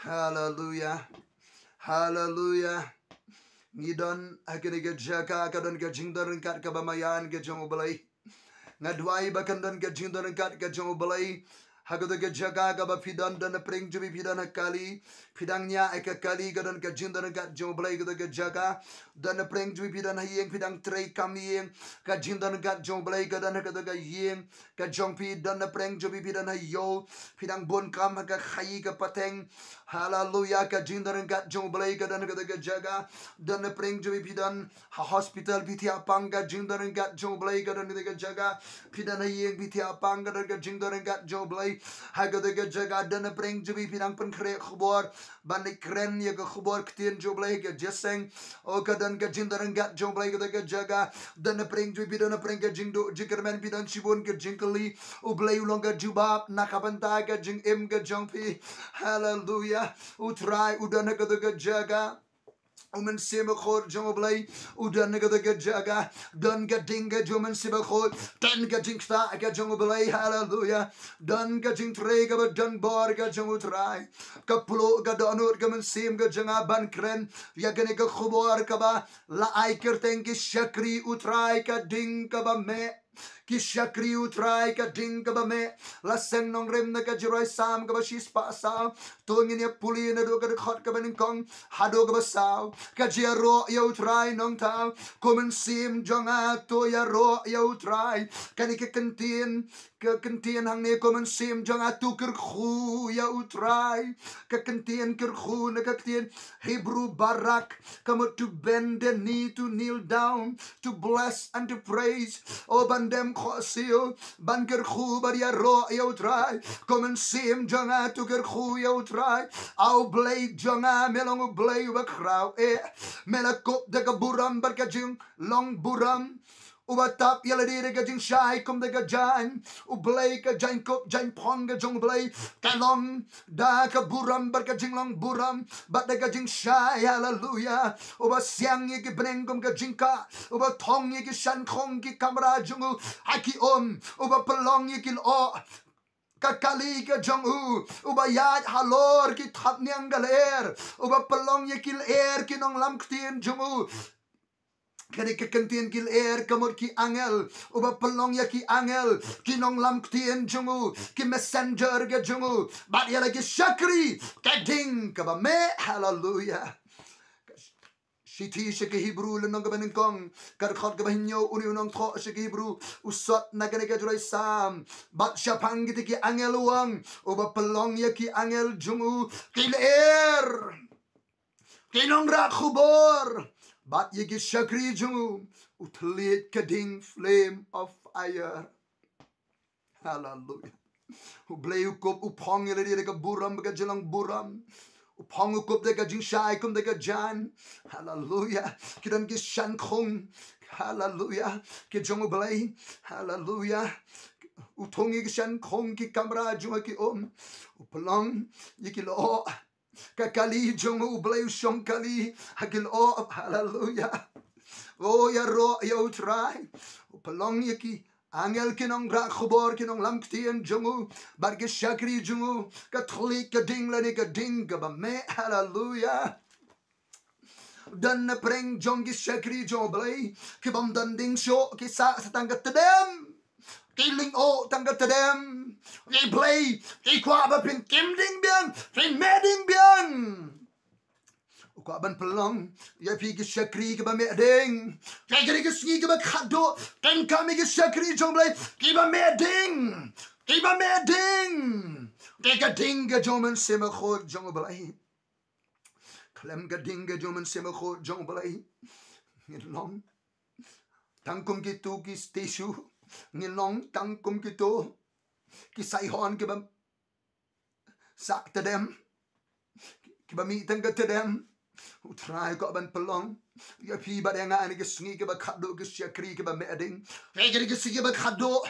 Hallelujah. Hallelujah. Ngidon akan ke jaga kadon ke jingdon kat ke bamayan ke jong Blei. Ngadwai bakan don ke jingdon kat ke jong Blei. Hagado ke jaga ke bapidon don pring jubi pidon kali. Pidangnya eka kali kadon ke jingdon kat jong Blei gado ke jaga don pring jubi pidon hieng pidang tray kami ke jingdon kat jong Blei kadon gado ke hieng ke jong pi don pring jubi pidon hayo pidang bon kam ke khai ke pateng. Hallelujah ke jingdon kat jong Blei kadon gado ke jaga don pring jubi pidon hospital pynkyrpang ke jingdon kat jong Blei kadon gado ke jaga pidang hieng pynkyrpang kadon ke jingdon kat jong Blei hagado ke jaga don pring jubi pidang penkre khubor banik kren ye ke khubor ktien jong Blei ke jeseng o kadon ke jingdon kat jong Blei gado ke jaga don pring jubi pidon pring ke jingdo jingrhem pidon shibon ke jingkli U Blei ulong ke jubab nakabanta ke jingim ke jong pi. Hallelujah. U Trai udan gado ke jaga U Mynsiem Bakhuid jong Blei udan gado ke jaga don ke dinga U Mynsiem Bakhuid dan ke jingsta ke jong Blei. Hallelujah. Don ke jingtre ke don bor ke jong U Trai ke pulo ke donur ke Mynsiem ke janga ban kren ya ke ne ke khubor ke ba la ai kerteng ke shakri U Trai ke ding ke ba me ki shakri U Trai ka ding ka ba me la seng nong rem na ka jirai sam ka ba shis pa sa to ngin ya puli na do ka khot ka ba ning kong hado ka ba sao ka jia ro ya U Trai nong ta ko Mynsiem jonga to ya ro ya U Trai ka ni ka kentien hang ne ko Mynsiem jonga tu ker khu ya U Trai ka kentien ker khu na ka kentien Hebrew barak come to bend the knee to kneel down to bless and to praise o bandem khosil ban ker khu bar ya ro ya U Trai ko Mynsiem jonga tu ker khu ya U Trai au Blei jonga melong U Blei wa krau melakop de ka buram bar ka jing long buram Ubatap yala dire ka jing shai kum de ka jan U Blei ka jan kop jan pong ka jong Blei kalong da ka buram bar ka jing long buram bat de ka jing shai. Hallelujah. Uba siang ye ki breng kum ka jing ka uba thong ye ki shan khong ki kamra jungu haki uba pelong ye ki o kakali ka jong uba yad halor ki that nyang galer uba pelong ye ki er ki nong lam ktien jungu kani ke kentien kil kamot ki angel uba pelong ya ki angel ki nong lam ktien jungu ki messenger ke jungu bat ya lagi shakri ka ding ka ba me. Hallelujah. Shiti shake Hebrew le nong banin kong kar khot ka bahinyo uni unong tho shake Hebrew usot na gane ka jurai sam bat shapang giti ki angel uang uba pelong ya ki angel jungu kil ki nong rak khubor but ye get shakri jungu thylliej kading flame of fire. Hallelujah. U Blei u kop u pong ye de ka buram ka jelang buram u pong u kop de ka jing shai kum de ka jan. Hallelujah. Kidan ki shan khong. Hallelujah. Ki jong U Blei. Hallelujah. U thong ye ki shan khong ki kamra junga ki u pelong ye ki lo kakali jong U Blei shong kali hakil o. Hallelujah. Oh ya ro ya U Trai pelong ye ki angel kinong rak khubor kinong lam ktien jongu bar ke shakri jongu ka thlyej ka ding la ni ka ding ka ba me. Hallelujah. Dan na preng jong ki shakri jong Blei ki bam dan ding sho ki sa tang ka tedem kiling o tang ka tedem ki Blei ki kwa ba pin kim ding bian pin me ding bian ko ban pelong ya pi ki shakri ki ba me ding ka gari ki sngi ki ba khadduh kan ka mi ki shakri jong Blei ki ba me ding ka ding ka jong Mynsiem Bakhuid jong Blei klem ka ding ka jong Mynsiem Bakhuid jong Blei ngilong tangkum ki tu ki stishu ngilong tangkum ki tu ki sai hon ki ba sak tedem ki ba mi tang ka tedem U Trai ko ban pelong ya pi ba nga ani ki sngi ki ba khadduh ki shakri ki ba me ding ke gari ki sngi ba khadduh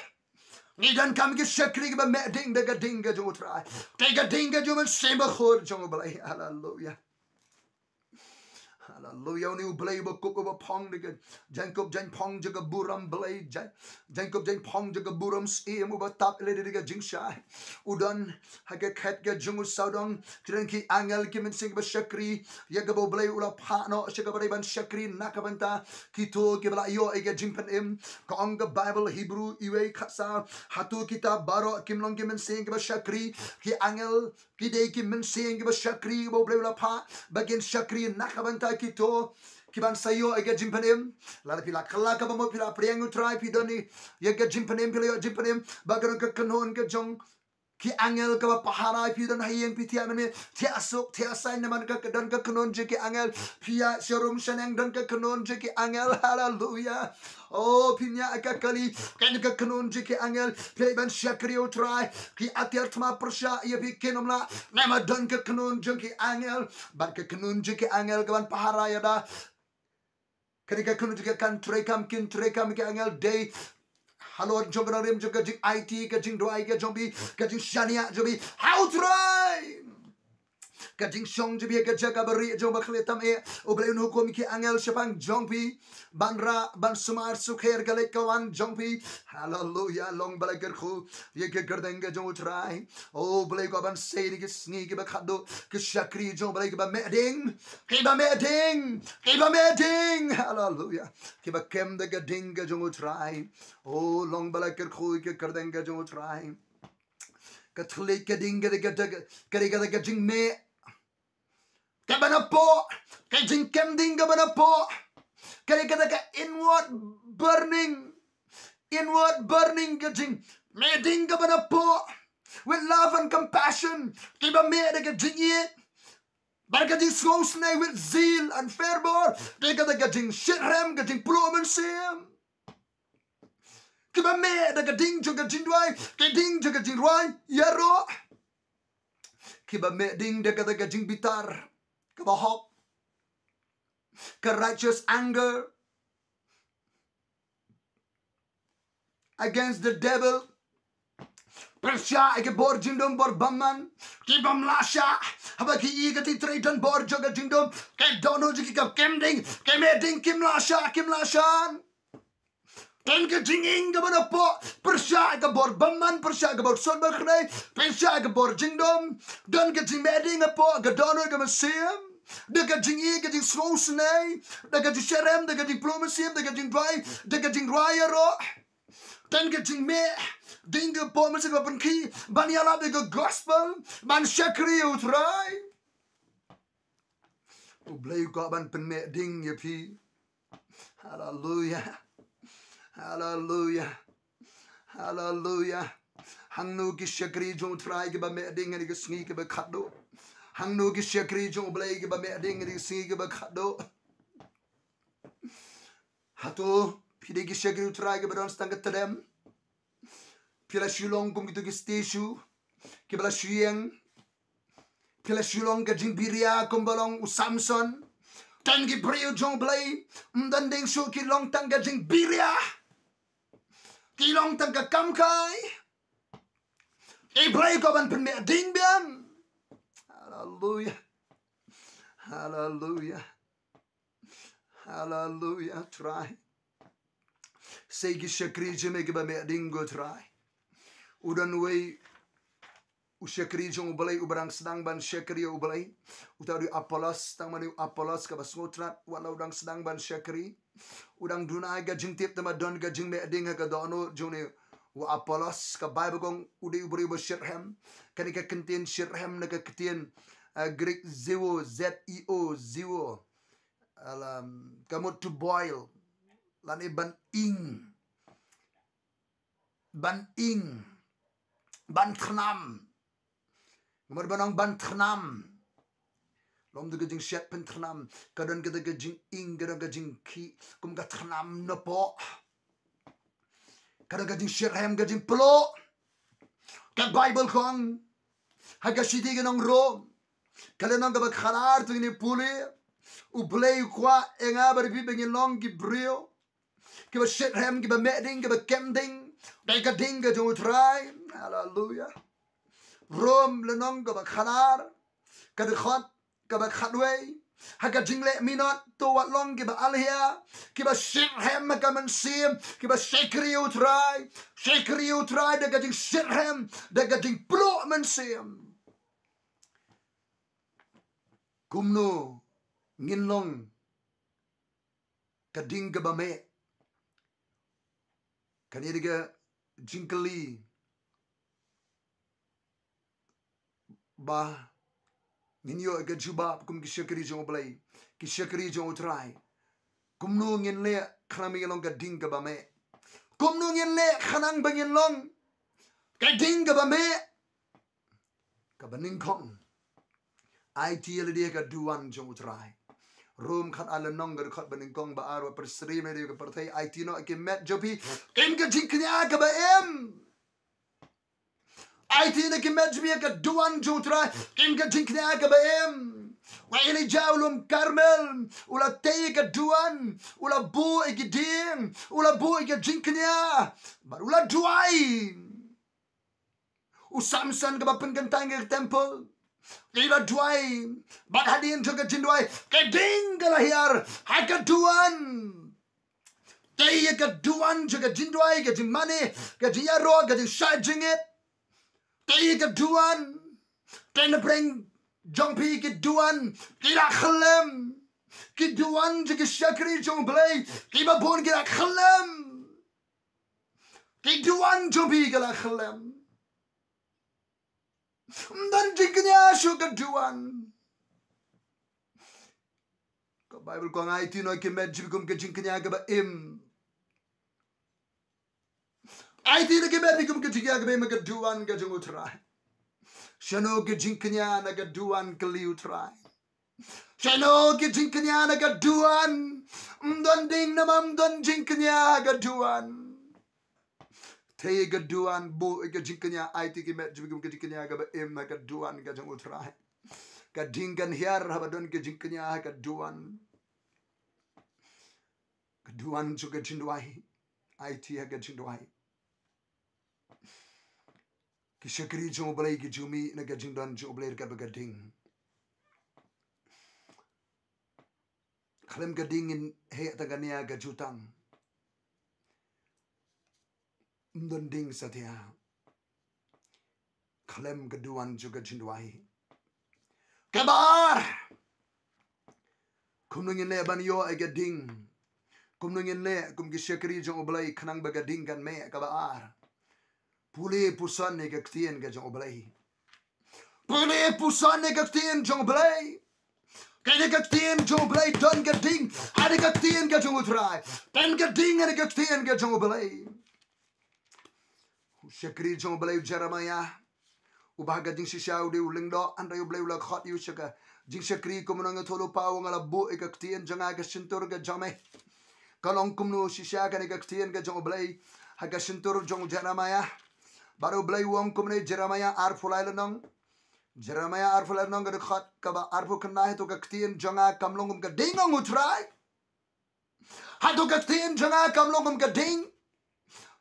ni dan kam ki shakri ki ba me ding de ga ding ga U Trai ke ga ding ga jong Mynsiem Bakhuid jong Blei. Hallelujah. Hallelujah. Ni U Blei bakuk ba pong de Jacob jan pong jaga buram Blei Jacob jan pong jaga buram e mu ba tap le de jingsha udon haga khat ga jungu saudong kiran ki angel ki Mynsiem ba shakri ya ga bo Blei ula pha no shaga ba ban shakri nakabanta kito ki bala yo ga jingpan im ka ong ga Bible Hebrew uwei khatsa hatu kita baro kimlong ki Mynsiem ba shakri ki angel ki de ki Mynsiem ba shakri bo Blei ula pha bagian shakri nakabanta kito kiban sayo aga jimpanem la pila kala ka mo pila priang U Trai pidoni ya ga jimpanem pila jimpanem bagaron ka kanon ka jong ki angel ka pahara pidon hayeng pitia me ti asuk ti asai naman ka dan ka kanon je ki angel pia sharum shanang dan ka kanon je ki angel hallelujah oh pinya ka kali kan ka kanon je ki angel pila shakri U Trai ki atyartma persha ya bi kenomla nama dan ka kanon je ki angel bar ka kanon je ki angel ka ban pahara ya da ketika kanon je kan trekam kin trekam ki angel day Halo jong rim jong jing IT ka jing doi ka jong bi ka jing shania jong bi U Trai ka jing shong jong bi ka jaga bari jong ba khlieh tam e U Blei nu ko mi ki angel shapang jong bi banra ban sumar sukher gale kawan jong bi hallelujah long bala ger khu ye ke gardeng ka jong U Trai U Blei ko ban sei ni ki sngi ki ba khadduh ki shakri jong Blei ki ba meding hallelujah ki ba kem de ka ding ka jong U Trai oh long bala ker khu ke gardeng ka jong U Trai ka thylliej ka ding ka jing me ka banapo ka jing kem ding ka banapo ka inward burning ka jing me ding ka banapo with love and compassion ka ba me ka jing jied barka jing sngi with zeal and fervor ka jing jingrhem ka jing Mynsiem kiba me da ding juga jindwai ke ding juga jingroi yaro kiba me ding da jing bitar kiba hop ka righteous anger against the devil persya ke bor jindom bor baman kiba mlasha haba ki igati traitan bor juga jindom ke dono jiki ka kemding ke me ding kimlashan dan ke jinging ke mana po persya ke bor baman persya ke bor son bakhnai persya ke bor jingdom dan ke jing meding po ke dono ke Mynsiem de ke jingi ke jing snai de ke jingrhem de ke jingpluh Mynsiem de ke jing dwai de ke jing ro dan ke jing me ding ke po Mynsiem ban ki ban yala de ke gospel ban shakri U Trai U Blei ko ban pen me ding ye pi hallelujah hangnu ki shakri jong Trai ke ba me ding ni ke sngi ke ba khadduh hangnu ki shakri jong Blei ke ba me ding ni sngi ke ba khadduh hatu pide ki shakri U Trai ke ba don stang ke tedem pila shulong kum gitu ki stishu ke bala shuyeng pila shulong ke jing biria kum balong U Samson tan ki brio jong Blei mdan ding shu ki long tang ke jing biria kilong tang ka kamkai e Blei ko ban pen me ding bian hallelujah Trai sei ki shakri je me ke ba me ding go Trai udan wei U shakri jong U Blei U barang sedang ban shakri U Blei U tau di apolos tang mani apolos ka bas ngotrat walau udang sedang ban shakri udang dunai ga jing tip tama don ga jing me ding ka dono jong ni U apolos ka Bible kong udi U beri ba shirhem kan ka kentin shirhem na ka kentin Greek zero zeo zero kamot to boil lani ban thnam Gamar banang ban thnam lom de jing shet pen thnam kadon ke de jing kadon ke jing ki kum ka thnam no po kadon ke jing shirhem ke jing plo ka Bible kong haga shidi ke nong ro kalen nong ka khalar tu ni puli U Blei kwa enga bar bi bengin long ki brio ke ba shirhem ke ba meding ke ba kemding dai ka ding ke U Trai hallelujah Rom lenong ka ba khalar ka de khot ka ba khadwei Haga jingle minot to wat long kiba alhia kiba shirhem makaman sim kiba shakri U Trai daga jing shirhem daga jing pluh man sim kumno nginlong kading gabame kanidiga jingkli ba Ninyo aga jubab kum ki shakri jong Blei ki shakri jong U Trai kumnu ngin le khnami long ka ding ka ba me kumnu ngin le khanang bangin long ka ding ka ba me ka baning khong IT le dia ka duan jong U Trai room khat ala nong ga khat baning kong ba arwa per sri me dia ka parthai IT no ki met jopi ken ka jing knya ka ba em IT na kimed biya ka duan jong U Trai kin ka jinknya ka ba em wa ini jawlum karmel ula tei ka duan ula bu igiding ula bu iga jinknya bar ula duai usamsan ka ba penkentang ka temple ila duai bak hadin juga jinduai ka ding ka lahir ha ka duan tei ka duan juga jinduai ka jimane ka jiyaro ka jingit Kaya ka duan, kaya na preng jong pi ka duan, kaya khalem, ka duan jika shakri jong Blei, kaya babon kaya khalem, kaya duan jong pi kaya khalem, dan jika niya siya ka duan. Ka Baibl ko nga iti no kimed jibikum ka jika niya ka ba im. I think the baby come get together, make a duan get U Trai. Shano get jinkanya, naga duan U Trai. Shano get jinkanya, naga duan. Don ding namam don jinkanya, ga duan. Take a duan, bo a jinkanya, I think he met Jim get jinkanya, ga im, naga duan get U Trai. Ga dingan here, have a don get jinkanya, ga duan. Duan to get jinduai. I tea get jinduai. Ki shakri jong Blei ki jumi na gajing don jong Blei ka bagading khalem gading in he tagania ga jutang ndon ding satya khalem gaduan juga jindwai kabar kumnungin le ban yo ay gading kumnungin le kum ki shakri jong Blei khanang bagading kan me kabar Pule pusan ne gaktien ga jong Blei. Pule pusan ne gaktien jong Blei. Kaya gaktien jong Blei don gading. Hadi gaktien ga jong U Trai. Pen gading hadi gaktien ga jong Blei. Shakri jong Blei Jeremiah. Ubah gading shisha ude ulingdo. Anda U Blei ulag hot yu shaka. Jing shakri kumunang tolo pao ngala bu e gaktien jong aga shintur ga jame. Kalong kumno shisha ga ne gaktien ga jong Blei. Haga shintur jong Jeremiah. Baru Blei wong kumne Jeremiah arfulai lenong Jeremiah arfulai lenong gede khat kaba arfu kena itu gaktien jonga kamlongum gading U Trai hatu gaktien jonga kamlongum gading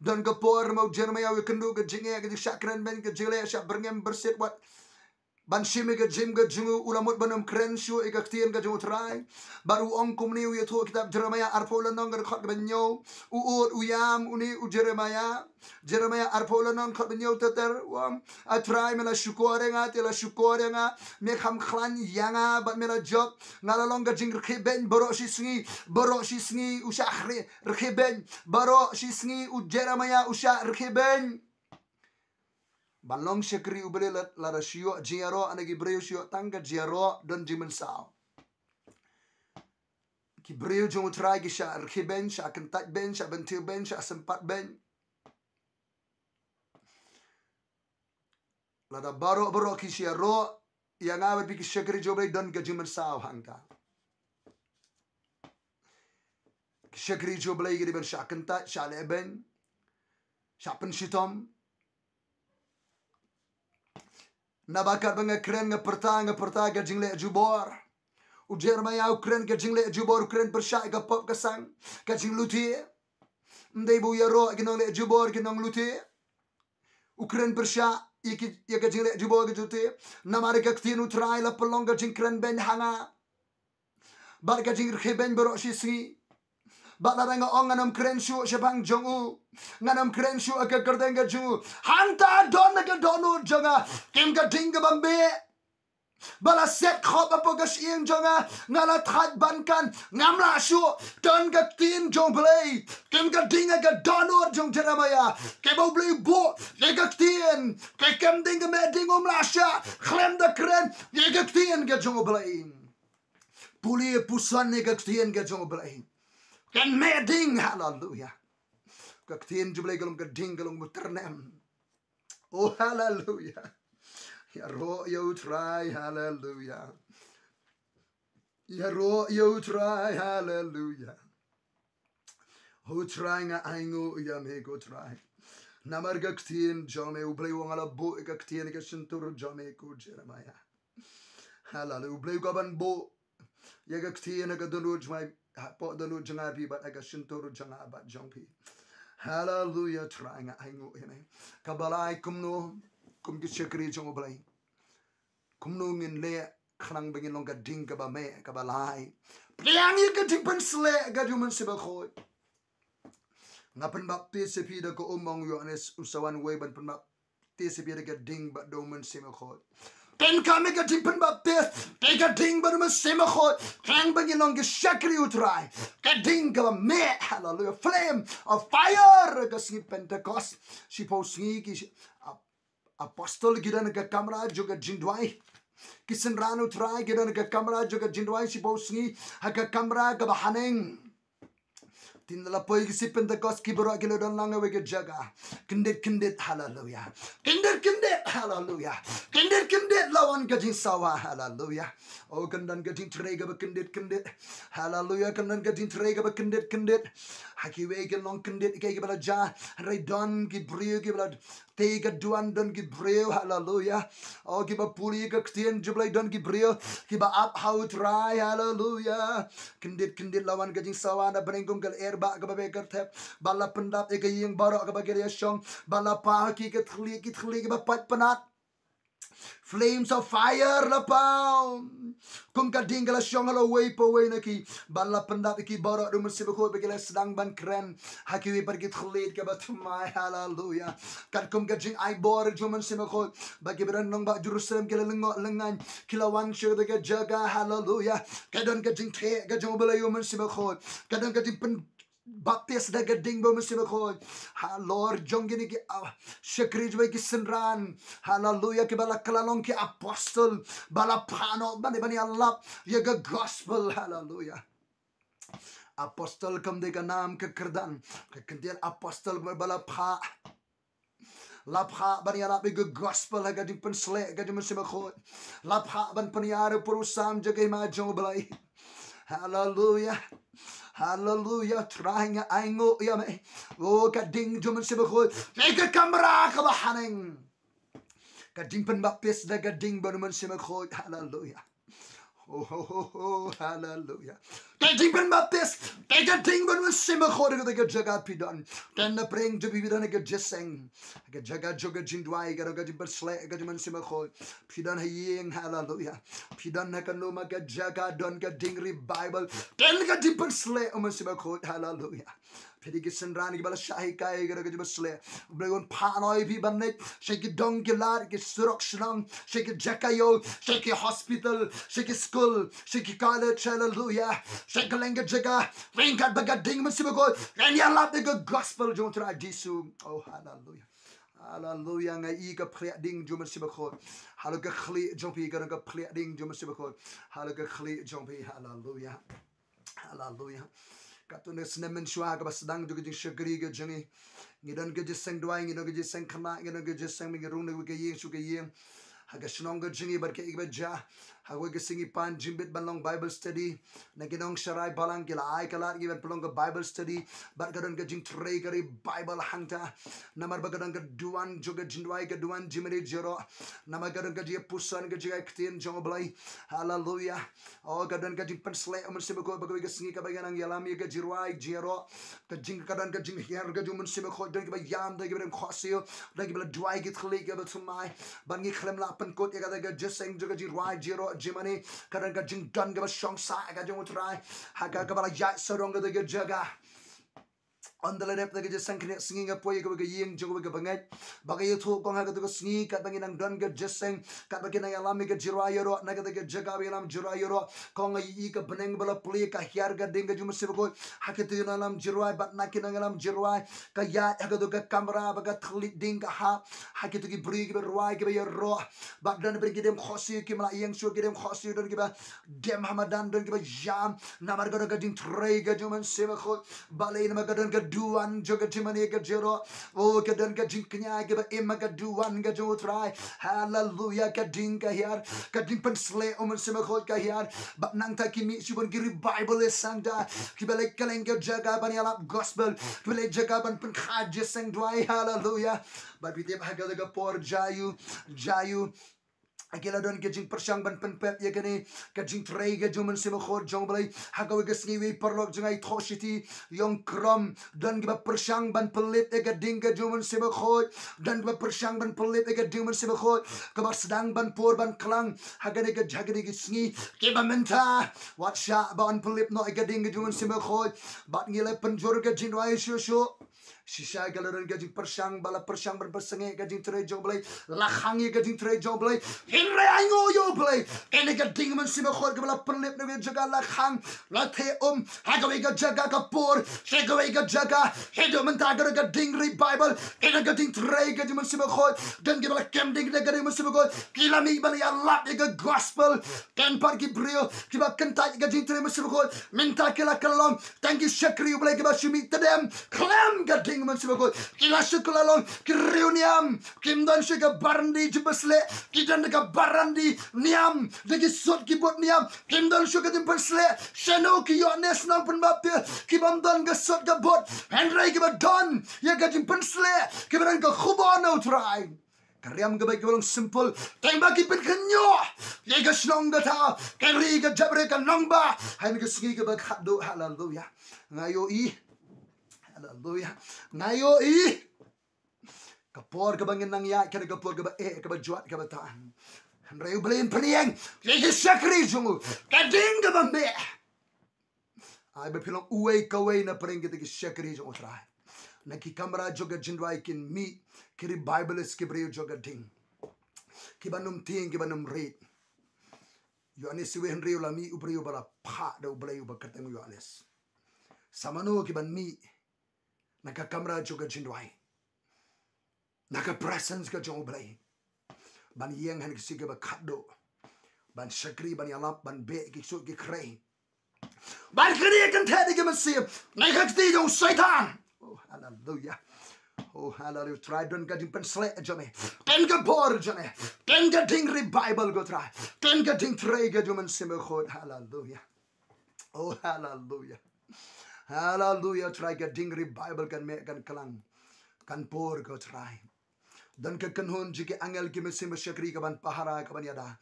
dan gepor mau Jeremiah wikendu ke jinge ke shakran ben ke jile syak berngem bersit wat ban shime ke jim ke jungu ulamut banam kren shu e gaktien ke U Trai baru ong kumne u yetu kitab Jeremiah arfulai lenong gede khat benyo uut uyam uni u Jeremiah arpolanon khat benyo teter wam a try mela shukorenga tela shukorenga me kham khlan yanga bat mela job ngala longa jing rkheben boro shi sngi u shakri rkheben boro shi sngi u Jeremiah u sha rkheben balong shakri U Blei la rasio jiaro anagi breu shio tanga jiaro don jimen sao ki breu jong U Trai ki sha rkheben sha kentat ben sha bentil ben sha sempat ben Lada baro kisia ro yang awet biki shakri jobre don gajiman sao hangka. Shakri jobre gidi ben shakenta shaleben shapen shitom. Nabakat banga kren ngaperta gajing le jubor. U Jeremiah ukren gajing le jubor ukren persyak ga pop kasang gajing luti. Ndai bu yaro ginong le jubor ginong luti. Ukren persyak Yaka jile jubo jute namare gaktien U Trai la pelonga jingkren ben hanga Bat ka jingrhem ben borok shi sngi. Bat la nga ong nganam kren shu shapang jongu. Nganam kren shu aga kerdeng ka jongu. Hanta don ka donu jonga. Kim ka ding ka bambe. Bala set khop apa ka sieng jonga. Ngala that bankan. Ngamla shu. Don ka tin jong blei. Kim ka ding ka donu jong Jeremiah. Kim U Blei bo. Ye ka tin. Kim ding ka me ding lasha. Klem da kren. Ye ka tin ka jong blei. Puli pusan ne ka tin ka jong blei. Kan meding, hallelujah. Kaktiin jublay galong gading galong muternem. Oh, hallelujah. Yaro U Trai, hallelujah. Yaro U Trai, hallelujah. U Trai nga aingo yame go try. Namar kaktiin jome U Blei wangala bo kaktiin ka shintur jome ko Jeremiah. Hallelujah. U Blei gaban bo. Ya kaktiin ka donuj my po donu jangapi but aga shintoru janga bat jongpi. Hallelujah trying aingo hime. Kabalai kumno kum ki shakri jong U Blei. Kumno ngin le khanang bengin long gading kaba me kabalai. Priang yi gading pen sle ga U Mynsiem Bakhuid. Ngapen baptis sepi da ko Umlong Yohanes usawan way ban pen baptis sepi da gading bat U Mynsiem Bakhuid. Ten kami gading pen baptis, te gading ba U Mynsiem Bakhuid. Kang bengin long shakri U Trai. Gading kaba me, hallelujah, flame of fire. Gasngi Pentecost, si po sngi ki apostol gidan ka kamera juga jindwai. Kisan ranu try gidan ka kamera juga jindwai si po sngi ka kamera ka bahaneng. Tinala poy si Pentecost kibura kilo don langa wege jaga. Kindit hallelujah. Kindit hallelujah. Kindit lawan gading sawa hallelujah. Oh kandan gading trega ba kindit hallelujah. Kandan gading trega ba kindit haki wege long kindit ke bala ja ray don ki brio ki bala te ga duan don ki brio hallelujah. Oh ki ba puli ka ktien jublai don ki brio ki ba up how try hallelujah. Kindit lawan gading sawa na berengkum gal ba ka babe karthep bala pendap e gayeng baro ka bagere shong bala pa ki ka khlieh ba pat panat flames of fire la pa kum ka dingala shong ala way po way na ki bala pendap ki baro U Mynsiem Bakhuid bagele sedang ban kren haki we pergi khlieh ka bathymmai hallelujah kan kum ka jing ai bor U Mynsiem Bakhuid bagi berenong ba Jerusalem kila lengo lengan kilawan syurga ka jaga hallelujah kadon ka jing the ka jong bala U Mynsiem Bakhuid kadon ka jing pen baptis da gading ba U Mynsiem Bakhuid. Ha Lord jong gini ki shakri jwe ki senran. Hallelujah ki bala kalalong ki apostle bala pano bani Allah ye ga gospel hallelujah. Apostle kam de ka naam ka kerdan ka kendian apostle bala pa lapha ban ya be gospel ga di pen sle ga U Mynsiem Bakhuid. Lapha ban paniare purusam jagay ma jong Blei. Hallelujah. Hallelujah, trying aingo yame. Oh, gading U Mynsiem Bakhuid. Ega kamera ka bahaneng. Gading pen baptis da gading ba U Mynsiem Bakhuid. Hallelujah. Oh, hallelujah. Gading pen baptis. Gading ba U Mynsiem Bakhuid ga jaga pidon. Dan na preng to bidan ga jeseng. Ga jaga joga jindwai ga ga bersle ga U Mynsiem Bakhuid. Pidon hayeng hallelujah. Pidon na kanuma ga jaga don ga dingri Bible. Dan ga di bersle U Mynsiem Bakhuid hallelujah. Pidi ki senran ki bala shahi kai ga ga bersle. Blegon panoi bi bannet. Shake dong ki lar ki surok shnam. Shake jakayo. Shake hospital. Shake school. Shake college hallelujah. Shake lenga jaga. Ryngkat baga ding Mynsiem Bakhuid. And ya lap the gospel jong tra disu. Oh hallelujah. Hallelujah nga I ka khlieh ding U Mynsiem Bakhuid. Halo ka khlieh jong pi ka khlieh ding U Mynsiem Bakhuid. Halo ka khlieh jong pi hallelujah. Hallelujah. Katune snemen shwa ka basdang ju jing shakri ga jingi. Ngidon ga jiseng dwai ngidon ga jiseng khmat ngidon ga jiseng mi rung na ga yeng shu ga yeng. Haga shnong ga jingi barke igba ja. Haga ga singi pan jimbit banlong Bible study. Na ginong sharai balang kila ai kalat giban pelong ga Bible study. Bar gadon ga jing tray gari Bible hangta. Namar ba gadon ga duan juga jindwai ga duan jimri jero. Namar gadon ga jia pusan ga jia ktien jong U Blei. Hallelujah. Oh gadon ga jing pensle U Mynsiem Bakhuid ba ga singi ka baganang yalami ga jirwai jero. Ga jing kadon ga jing her ga U Mynsiem Bakhuid don ga yam da ga ben khosio. Da ga bla dwai ga khlieh ga bathymmai. Ban gi khlem la pen kot ya ga jeseng juga jirwai jero ro jimani kadang ka jing dan ka shong sa ka jong utrai haga ka bala ya sorong ka de jaga on the left the just sank singing a poy go ying jo go bangai bagay to kong ha go sngi kat bangin ang don go just sing kat bagin ang alam ga jiraya ro na ga jaga bilam jiraya ro kong yi ka beneng bala pli ka hiar ga ding ga jum se go hakit yun alam jiraya bat na kin ang alam jiraya ka ya ha go ga kamera baga thlyej ding ka ha hakit gi bri gi roi gi ya ro bat dan ber gi dem khosi ki mala yang shu gi dem khosi don gi ba dem hamadan don gi ba jam namar go ga ding tray ga jum se go balai na ga don ga duan joga jimani ga jero o ga dan ga jinknya ga ba emma ga duan ga jo trai hallelujah ga ding ga hiar ga ding pen sle o men sema khot ga hiar ba nang ta kimi subon giri Bible is sangda ki ba le kaleng ga jaga ban yalap gospel ki le jaga ban pen khad je sang dwai hallelujah ba bi te ba ga por jayu Akila don gajing persyang ban penpep ya gani gajing tray ga juman sima khor jong blai hagaw ga sngi perlok jangai thoshiti yong krom don ga persyang ban pelit ga ding ga juman sima khor dan ga persyang ban pelit ga juman sima khor ga sedang ban por ban klang hagani ga jagani ga sngi ke ba menta wat sha ban pelit no ga ding ga juman sima khor bat ngile penjor ga jinwai shu shisha galaran gajing persyang bala persyang ban persenge gajing tray jong blai lakhangi gajing tray jong blai hinre aingo yo blai kene ga ding man sima khor ga bala perlip ne jaga lakhang la the hagawe ga jaga ka por shegawe ga jaga hedo man ta ga ding ri Bible kene ga ding tray ga man sima khor dan ga bala kem ding ga man sima khor kilami bala ya lap ga gospel ken par ki brio ki ba kenta ga ding tray man sima khor minta kila kalong thank you shakri u blei ga ba shumi tadem klam ga man sima khor kila shukulalong ki reuniam kim dan shiga barandi jibasle ki dan ga barandi niam de ki sot ki bot niam kim dan shuga dim basle shano ki yo nes nang pen bap ki bam dan ga sot ga bot henry ki ba don ya ga dim pensle ki ban ga khubano try Kariam ga baik balong simple tembak ki pen kenyo ye ga snong ga ta kari ga jabre ga nongba hai ga sngi ga ba khadduh hallelujah ïohi hallelujah ïohi kapor ka bangin nang ya kana kapor ka ba ka ba juat ka ba taan hanreu blin penieng ye shakri jungu kading ka ba me ai ba pilong uwei kawei na pring kita ki shakri jungu trai na ki kamera joga jindwai kin mi kiri Bible is ki breu joga ding ki banum ting ki banum read Yohanes siwe hanreu la mi ubreu bala pa da ublei ba kateng Yohanes samano ki ban mi naka kamera juga jindwai naka presence ka jong blai ban yeng han kisi ka ba khadduh ban shakri ban yalap ban be ki so ki kray ban khlieh kan thadi ki masih naka kti jong shaitan oh hallelujah try don ka dimpen sle jame ken ka bor jame ken ka ding ri Bible go try ken ka ding tray ka juman sima khod hallelujah oh hallelujah try ka ding ri Bible kan me kan kalang kan por go try dan ka kanhon jike angel ki mesim shakri ka ban pahara ka ban yada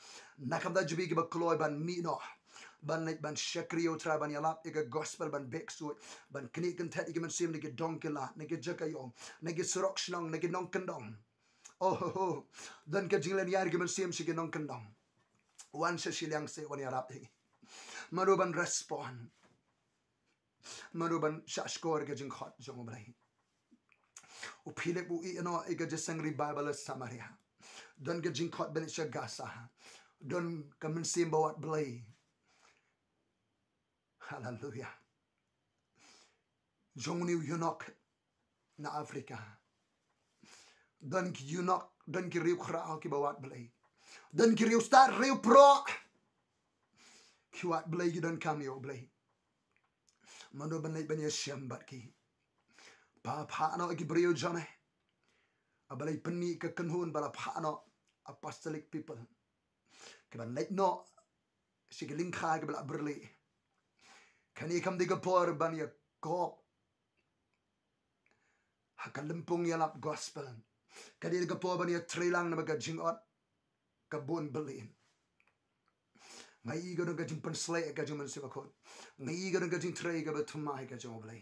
nakam jubi ki ba kloy ban mi no ban shakri o try ban yalap ika gospel ban beksuit ban kini kan tet ki mesim ni ki donkela ni ki jakayong ni ki surok shnong ni ki nong kandong oh dan ka jinglen yar ki mesim si ki nong kandong wan sa silang se wan yalap maruban respond maruban shashkor ke jingkhot jong blai upilek bu ino ika jesang ri Bible Samaria don ke jingkhot ben shagasa don kamen sim bawat blai hallelujah jong ni yunok na Afrika don ki yunok don ki riu khra ki bawat blai don ki riu start riu pro ki wat blai ki don kamio blai mano banai bani syambat ki pa no ki brio jame abalai penni ke kenhun bala no apostolic people ke ban lek no sigeling kha ke bala berli kani kam diga por ban ya kop hakalempung ya lap gospel kani diga por ban ya trilang na baga jingot kabun belin ngai ga ga jing penslay ga jing mensi bakot ngai ga jing tray ga bathymmai ga jong blai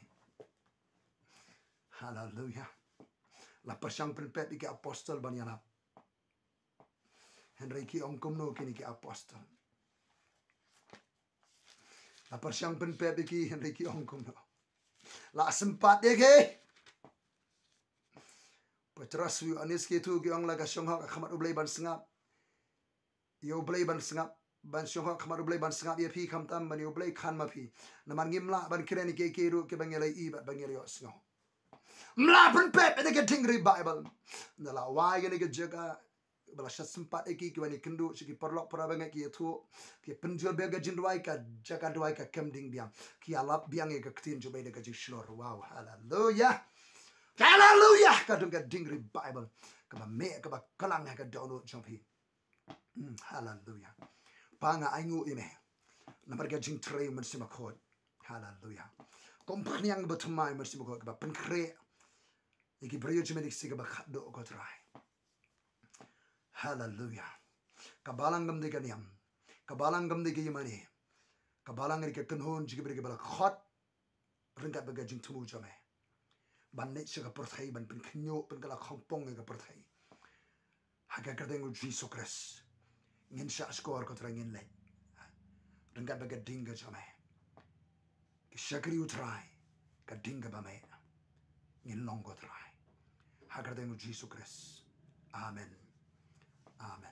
hallelujah la pasang penpet ki apostol ban yana henry ki ongkom no kini ki apostol La persiang pen pe biki Henry ki ong kum no. La sempat deke. Petras wi anis ki tu ki ong la ka syong ha khmat U Blei ban sengap. U Blei ban sengap ban syong ha khmat U Blei ban sengap ye pi kham tam ban U Blei khan ma pi. Naman ngimla ban kine ni ke ru ke bangelai I ba bangel yo sngo. Mla pen pe de ke tingri Bible. Nala wa ye ni ke jaga bala sempat eki ki wani kendu siki perlok parabanga ki tu ki penjul bega jindwai ka jaga dwai ka kemding biang ki alap biang e ka ktin jo beda ka jishlor. Wow, hallelujah. Hallelujah. Kadung ka dingri Bible. Ka ba me ka ba kalang ka download jompi. Hallelujah. Panga aingu ime. Namar ka jing Trai U Mynsiem Bakhuid. Hallelujah. Kompanyang bathymmai U Mynsiem Bakhuid ka ba pynkyrpang. Iki brio jemedik sika ba khadduh U Trai. Hallelujah. Kabalang gam de kaniam. Kabalang gam de yimani. Kabalang ri ka kanhon jigi bri bala khot. Ryngkat baga jing tumu jame. Ban net sika perthai ban pen knyo pen kala khongpong ga perthai. Haga kadeng U Jesus Christ. Ngin sha skor ko tra ngin le. Ryngkat baga dinga jame. Ki shakri U Trai ka dinga ba me. Ngin long ko trai. Haga kadeng U Jesus Christ. Amen. Amen.